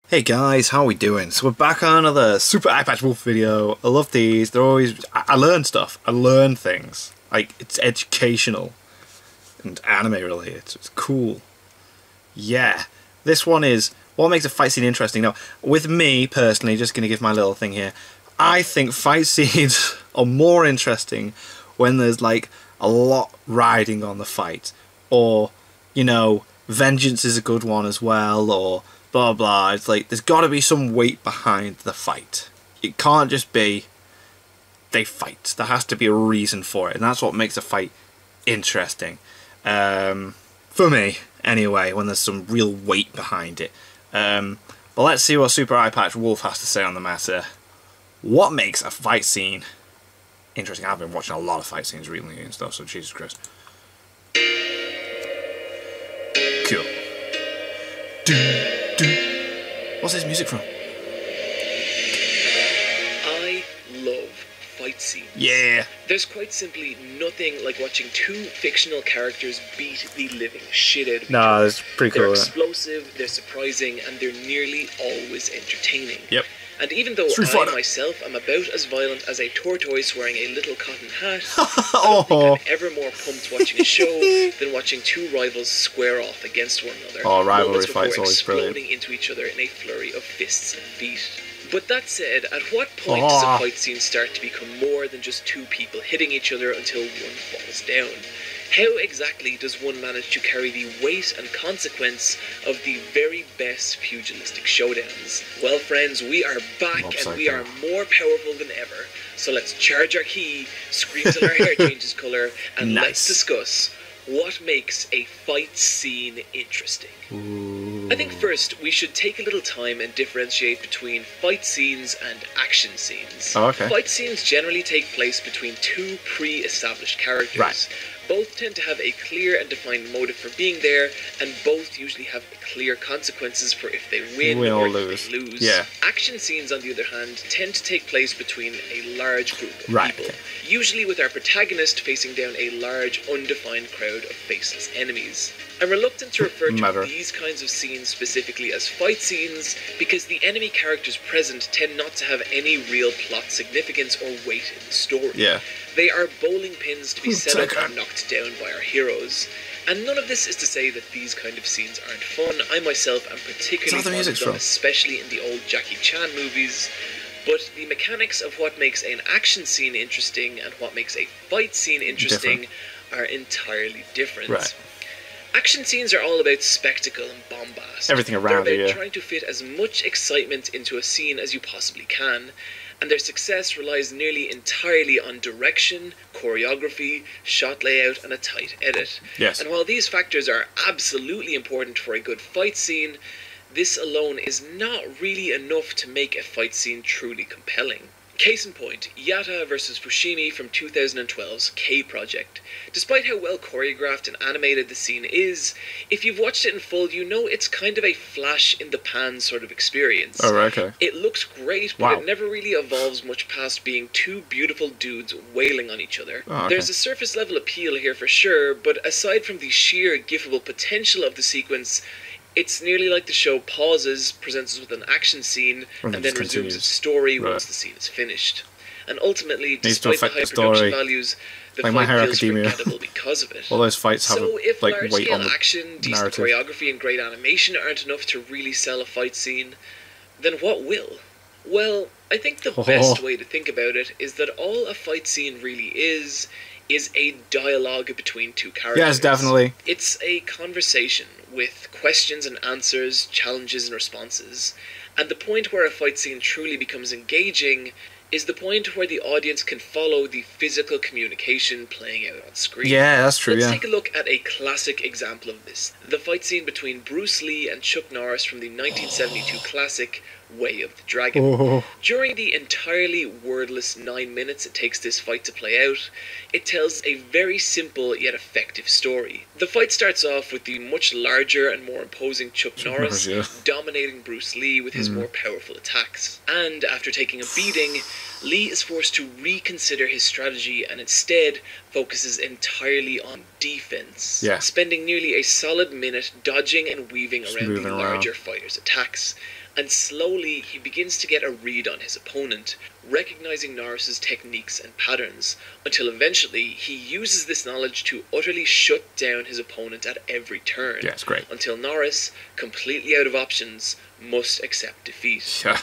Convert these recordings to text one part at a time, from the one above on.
Hey guys, how are we doing? So we're back on another Super Eyepatch Wolf video. I love these. They're always... I learn stuff. I learn things. Like, it's educational. And anime related. So it's cool. Yeah. This one is... What makes a fight scene interesting? Now, with me, personally, just going to give my little thing here. I think fight scenes are more interesting when there's, like, a lot riding on the fight. Or, you know, vengeance is a good one as well, or... blah blah. It's like there's got to be some weight behind the fight. It can't just be they fight. There has to be a reason for it, and that's what makes a fight interesting. For me, anyway, when there's some real weight behind it. But let's see what Super Eyepatch Wolf has to say on the matter. What makes a fight scene interesting? I've been watching a lot of fight scenes recently and stuff, so Jesus Christ. Cool. What's this music from? I love fight scenes. Yeah. There's quite simply nothing like watching two fictional characters beat the living shit out of each other. That's pretty cool. They're explosive, they're surprising, and they're nearly always entertaining. Yep. And even though I myself am about as violent as a tortoise wearing a little cotton hat, I don't think I'm ever more pumped watching a show than watching two rivals square off against one another. Oh, rivalry fights always brilliant. Exploding into each other in a flurry of fists and feet. But that said, at what point does a fight scene start to become more than just two people hitting each other until one falls down? How exactly does one manage to carry the weight and consequence of the very best pugilistic showdowns? Well, friends, we are back and we are more powerful than ever. So let's charge our ki, scream till our hair changes colour, and let's discuss what makes a fight scene interesting. I think first we should take a little time and differentiate between fight scenes and action scenes. Fight scenes generally take place between two pre-established characters. Right. Both tend to have a clear and defined motive for being there, and both usually have clear consequences for if they win or if they lose. Yeah. Action scenes, on the other hand, tend to take place between a large group of people, usually with our protagonist facing down a large, undefined crowd of faceless enemies. I'm reluctant to refer to these kinds of scenes specifically as fight scenes because the enemy characters present tend not to have any real plot significance or weight in the story. Yeah. They are bowling pins to be set up and knocked down by our heroes. And none of this is to say that these kind of scenes aren't fun. I myself am particularly fond of them, especially in the old Jackie Chan movies. But the mechanics of what makes an action scene interesting and what makes a fight scene interesting are entirely different. Right. Action scenes are all about spectacle and bombast. Everything around They're about trying to fit as much excitement into a scene as you possibly can, and their success relies nearly entirely on direction, choreography, shot layout, and a tight edit. Yes. And while these factors are absolutely important for a good fight scene, this alone is not really enough to make a fight scene truly compelling. Case in point, Yatta vs Fushimi from 2012's K Project. Despite how well choreographed and animated the scene is, if you've watched it in full, you know it's kind of a flash-in-the-pan sort of experience. Oh, okay. It looks great, but it never really evolves much past being two beautiful dudes wailing on each other. There's a surface-level appeal here for sure, but aside from the sheer gifable potential of the sequence, it's nearly like the show pauses, presents us with an action scene, and then resumes its story once the scene is finished. And ultimately, despite the high production values, the fight feels forgettable because of it. All those fights have if weight on large-scale the action, decent choreography, and great animation aren't enough to really sell a fight scene, then what will? Well, I think the best way to think about it is that all a fight scene really is a dialogue between two characters. Yes, definitely. It's a conversation with questions and answers, challenges and responses. And the point where a fight scene truly becomes engaging is the point where the audience can follow the physical communication playing out on screen. Yeah, that's true, Let's take a look at a classic example of this. The fight scene between Bruce Lee and Chuck Norris from the 1972 classic Way of the Dragon. During the entirely wordless 9 minutes it takes this fight to play out, it tells a very simple yet effective story. The fight starts off with the much larger and more imposing Chuck Norris dominating Bruce Lee with his more powerful attacks. And after taking a beating, Lee is forced to reconsider his strategy and instead focuses entirely on defense, spending nearly a solid minute dodging and weaving around the larger fighter's attacks. and slowly he begins to get a read on his opponent, recognizing Norris's techniques and patterns, until eventually he uses this knowledge to utterly shut down his opponent at every turn. Yeah, it's great. Until Norris, completely out of options, must accept defeat. Yeah.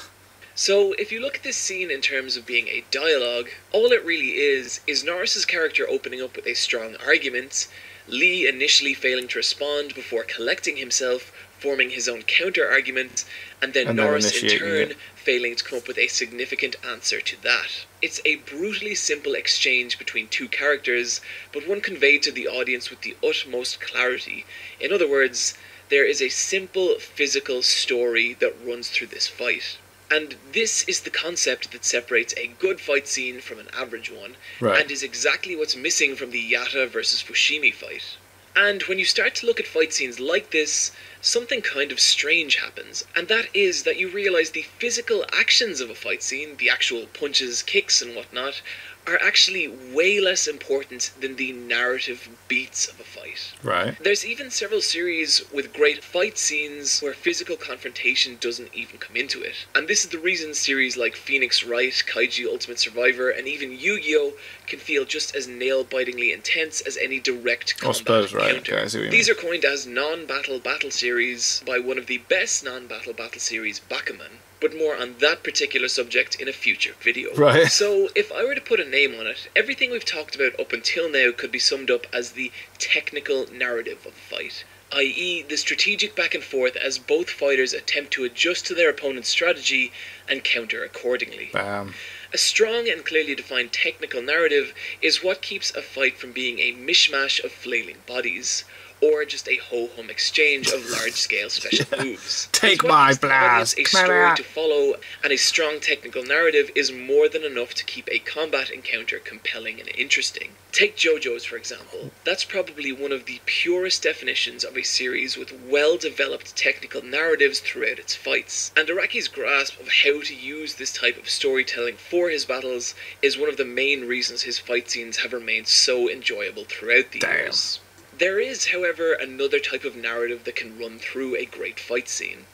So, if you look at this scene in terms of being a dialogue, all it really is Norris's character opening up with a strong argument, Lee initially failing to respond before collecting himself, forming his own counter-argument, and then Norris in turn failing to come up with a significant answer to that. It's a brutally simple exchange between two characters, but one conveyed to the audience with the utmost clarity. In other words, there is a simple physical story that runs through this fight. And this is the concept that separates a good fight scene from an average one, and is exactly what's missing from the Yatta versus Fushimi fight. And when you start to look at fight scenes like this, something kind of strange happens, and that is that you realize the physical actions of a fight scene, the actual punches, kicks and whatnot, are actually way less important than the narrative beats of a fight. Right. There's even several series with great fight scenes where physical confrontation doesn't even come into it. And this is the reason series like Phoenix Wright, Kaiji Ultimate Survivor, and even Yu-Gi-Oh! Can feel just as nail-bitingly intense as any direct combat encounter. Okay, These are coined as non-battle battle series by one of the best non-battle battle series, Bakuman. But more on that particular subject in a future video. Right. So, if I were to put a name on it, everything we've talked about up until now could be summed up as the technical narrative of a fight, i.e. the strategic back and forth as both fighters attempt to adjust to their opponent's strategy and counter accordingly. Bam. A strong and clearly defined technical narrative is what keeps a fight from being a mishmash of flailing bodies, or just a ho-hum exchange of large-scale special moves. Take my blast! A story to follow, and a strong technical narrative is more than enough to keep a combat encounter compelling and interesting. Take JoJo's, for example. That's probably one of the purest definitions of a series with well-developed technical narratives throughout its fights. And Araki's grasp of how to use this type of storytelling for his battles is one of the main reasons his fight scenes have remained so enjoyable throughout the years. There is, however, another type of narrative that can run through a great fight scene.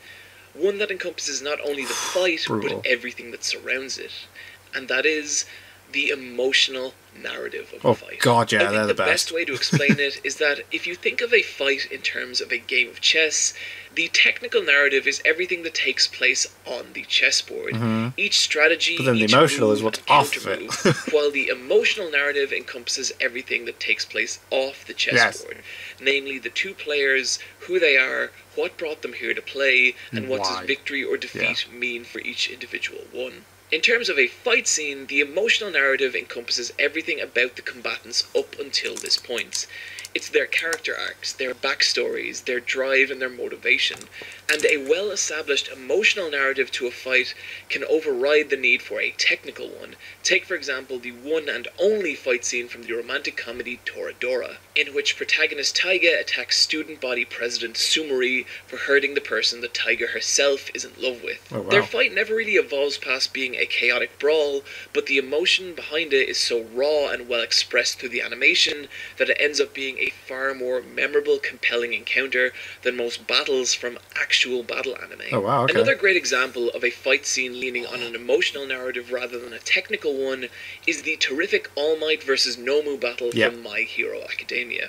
One that encompasses not only the fight, but everything that surrounds it. And that is the emotional narrative of a fight. God, yeah, I think the best way to explain it is that if you think of a fight in terms of a game of chess, the technical narrative is everything that takes place on the chessboard. Each strategy, but then the emotional is what's off of it. While the emotional narrative encompasses everything that takes place off the chessboard. Namely, the two players, who they are, what brought them here to play, and what does victory or defeat mean for each individual one. In terms of a fight scene, the emotional narrative encompasses everything about the combatants up until this point. It's their character arcs, their backstories, their drive and their motivation, and a well-established emotional narrative to a fight can override the need for a technical one. Take, for example, the one and only fight scene from the romantic comedy Toradora, in which protagonist Taiga attacks student body president Sumari for hurting the person that Taiga herself is in love with. Oh, wow. Their fight never really evolves past being a chaotic brawl, but the emotion behind it is so raw and well expressed through the animation that it ends up being a far more memorable, compelling encounter than most battles from actual battle anime. Oh, wow, okay. Another great example of a fight scene leaning on an emotional narrative rather than a technical one is the terrific All Might vs. Nomu battle from My Hero Academia.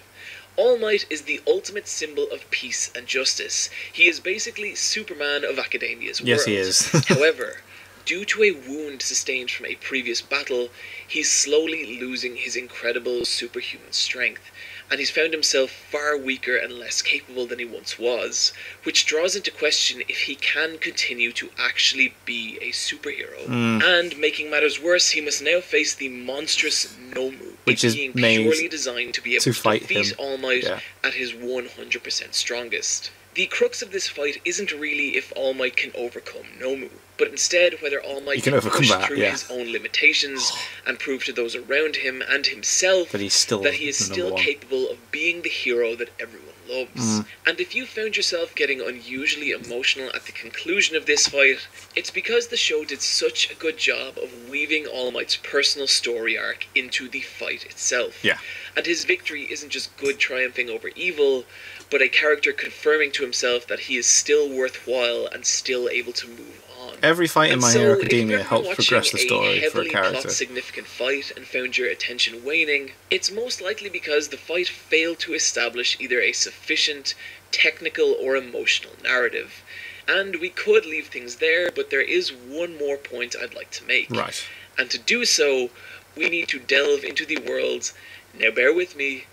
All Might is the ultimate symbol of peace and justice. He is basically Superman of Academia's world. Yes, he is. However, due to a wound sustained from a previous battle, he's slowly losing his incredible superhuman strength, and he's found himself far weaker and less capable than he once was, which draws into question if he can continue to actually be a superhero. And making matters worse, he must now face the monstrous Nomu, which is being purely designed to be able to fight defeat him. All Might at his 100% strongest. The crux of this fight isn't really if All Might can overcome Nomu, but instead whether All Might can push through his own limitations and prove to those around him and himself that he is still capable of being the hero that everyone loves. And if you found yourself getting unusually emotional at the conclusion of this fight, it's because the show did such a good job of weaving All Might's personal story arc into the fight itself. and his victory isn't just good triumphing over evil, but a character confirming to himself that he is still worthwhile and still able to move on. Every fight in And My so, Hero if you've Academia ever been helps watching progress the story a for a heavily character. plot-significant fight and found your attention waning, it's most likely because the fight failed to establish either a sufficient technical or emotional narrative. And we could leave things there, but there is one more point I'd like to make. Right. And to do so, we need to delve into the worlds, now bear with me,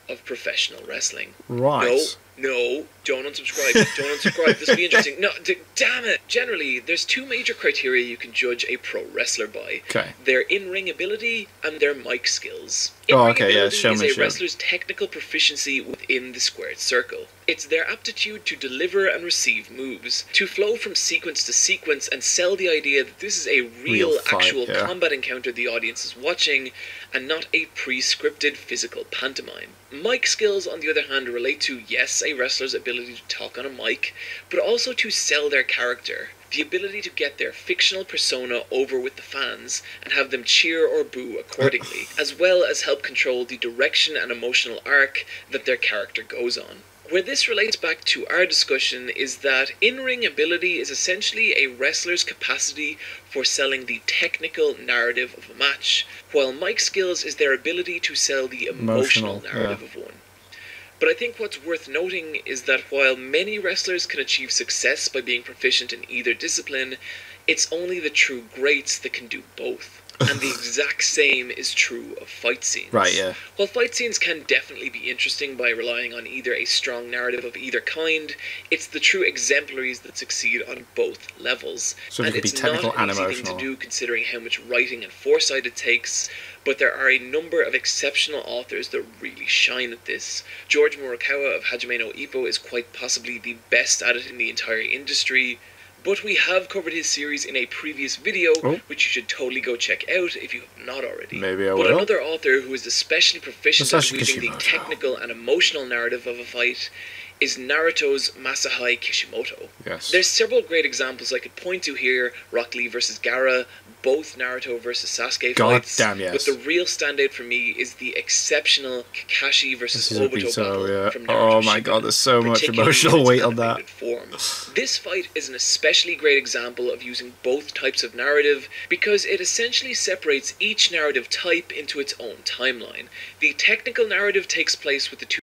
of professional wrestling. Right. No, don't unsubscribe. Don't unsubscribe. This will be interesting. No, damn it. Generally, there's two major criteria you can judge a pro wrestler by. Okay. Their in-ring ability and their mic skills. Oh, In-ring okay, yeah, ability is a showmanship. wrestler's technical proficiency within the squared circle. It's their aptitude to deliver and receive moves, to flow from sequence to sequence and sell the idea that this is a real fight, actual yeah. combat encounter the audience is watching, and not a pre-scripted physical pantomime. Mic skills, on the other hand, relate to, yes, a wrestler's ability to talk on a mic, but also to sell their character. The ability to get their fictional persona over with the fans and have them cheer or boo accordingly, as well as help control the direction and emotional arc that their character goes on. Where this relates back to our discussion is that in-ring ability is essentially a wrestler's capacity for selling the technical narrative of a match, while mic skills is their ability to sell the emotional narrative of one. But I think what's worth noting is that while many wrestlers can achieve success by being proficient in either discipline, it's only the true greats that can do both. And the exact same is true of fight scenes. Right, yeah. While fight scenes can definitely be interesting by relying on either a strong narrative of either kind, it's the true exemplaries that succeed on both levels. So and they can it's be technical not an and easy emotional. thing to do considering how much writing and foresight it takes, but there are a number of exceptional authors that really shine at this. George Morikawa of Hajime no Ippo is quite possibly the best at it in the entire industry. But we have covered his series in a previous video, which you should totally go check out if you have not already. Maybe I But will. another author who is especially proficient at Masashi weaving the Kishimoto. technical and emotional narrative of a fight is Naruto's Masahide Kishimoto. Yes. There's several great examples I could point to here: Rock Lee vs. Gaara, both Naruto vs. Sasuke God fights. damn yes. But the real standout for me is the exceptional Kakashi vs. This is Obito Obito, battle yeah. from Naruto Oh my Shippuden, god, there's so much particularly emotional in its weight on that. animated form. This fight is an especially great example of using both types of narrative because it essentially separates each narrative type into its own timeline. The technical narrative takes place with the two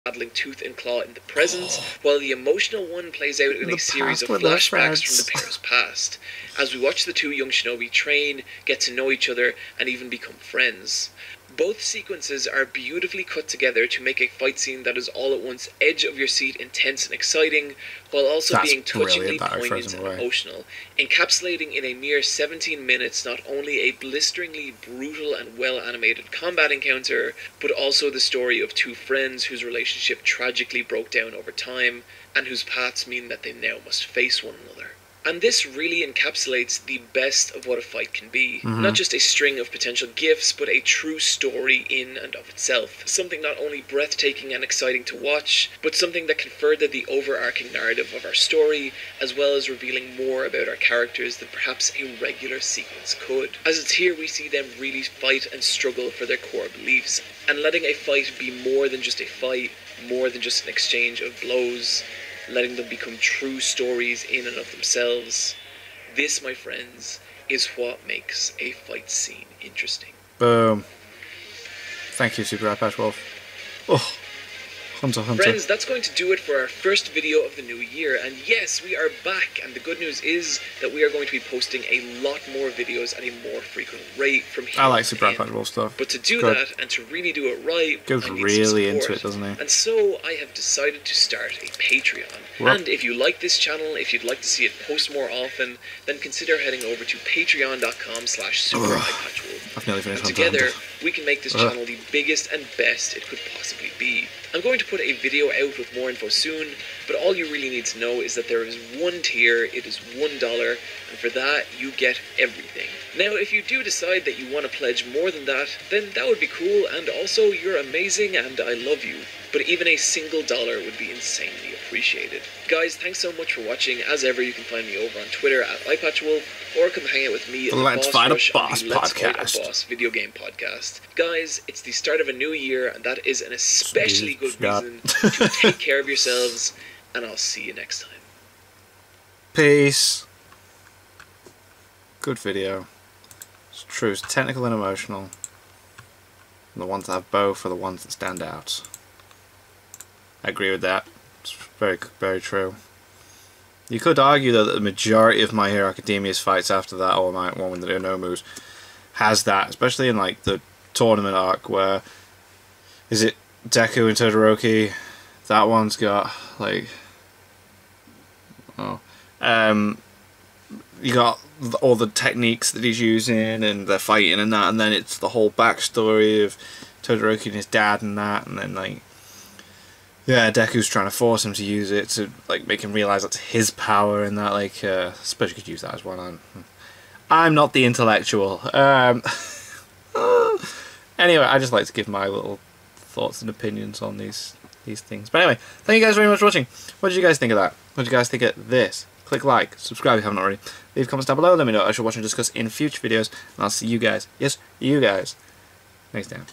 battling tooth and claw in the present, while the emotional one plays out in a series of flashbacks from the pair's past, as we watch the two young shinobi train, get to know each other, and even become friends. Both sequences are beautifully cut together to make a fight scene that is all at once edge of your seat, intense and exciting, while also That's being touchingly brilliant, that poignant frozen and away. emotional, encapsulating in a mere 17 minutes not only a blisteringly brutal and well-animated combat encounter, but also the story of two friends whose relationship tragically broke down over time, and whose paths mean that they now must face one another. And this really encapsulates the best of what a fight can be. Not just a string of potential gifts, but a true story in and of itself. Something not only breathtaking and exciting to watch, but something that can further the overarching narrative of our story, as well as revealing more about our characters than perhaps a regular sequence could. As it's here we see them really fight and struggle for their core beliefs, and letting a fight be more than just a fight, more than just an exchange of blows, letting them become true stories in and of themselves. This, my friends, is what makes a fight scene interesting. Boom. Thank you, Super iPad Wolf. Oh, Hunter. Friends, that's going to do it for our first video of the new year, and yes, we are back, and the good news is that we are going to be posting a lot more videos at a more frequent rate from here I like on Super in. iPad Wolf stuff. But to do Good. that, and to really do it right, Goes I need really some into support. it, doesn't he? And so I have decided to start a Patreon. Well- And if you like this channel, if you'd like to see it post more often, then consider heading over to patreon.com/superiPatchWolf. I've nearly finished And Hunter together, x Hunter. we can make this channel the biggest and best it could possibly be. I'm going to put a video out with more info soon, but all you really need to know is that there is one tier, it is $1, and for that, you get everything. Now, if you do decide that you want to pledge more than that, then that would be cool, and also, you're amazing and I love you. But even a single dollar would be insanely appreciated. appreciated. Guys, thanks so much for watching. As ever, you can find me over on Twitter at eyepatchwolf, or come hang out with me at the Let's Boss Fight a Rush Boss on the Let's Fight podcast. a Boss video game podcast. Guys, it's the start of a new year, and that is an especially good reason to take care of yourselves, and I'll see you next time. Peace. Good video. It's true, it's technical and emotional. And the ones that have both are the ones that stand out. I agree with that. It's very, very true. You could argue though that the majority of My Hero Academia's fights after that, or my one with the Onomus, has that, especially in like the tournament arc where is it Deku and Todoroki? That one's got like you got all the techniques that he's using and they're fighting and that, and then it's the whole backstory of Todoroki and his dad and that, and then like yeah, Deku's trying to force him to use it to like make him realize that's his power and that, like I suppose you could use that as one. I'm not the intellectual. Anyway, I just like to give my little thoughts and opinions on these things. But anyway, thank you guys very much for watching. What did you guys think of that? What did you guys think of this? Click like, subscribe if you haven't already. Leave comments down below, let me know what I should watch and discuss in future videos, and I'll see you guys, yes, you guys, next time.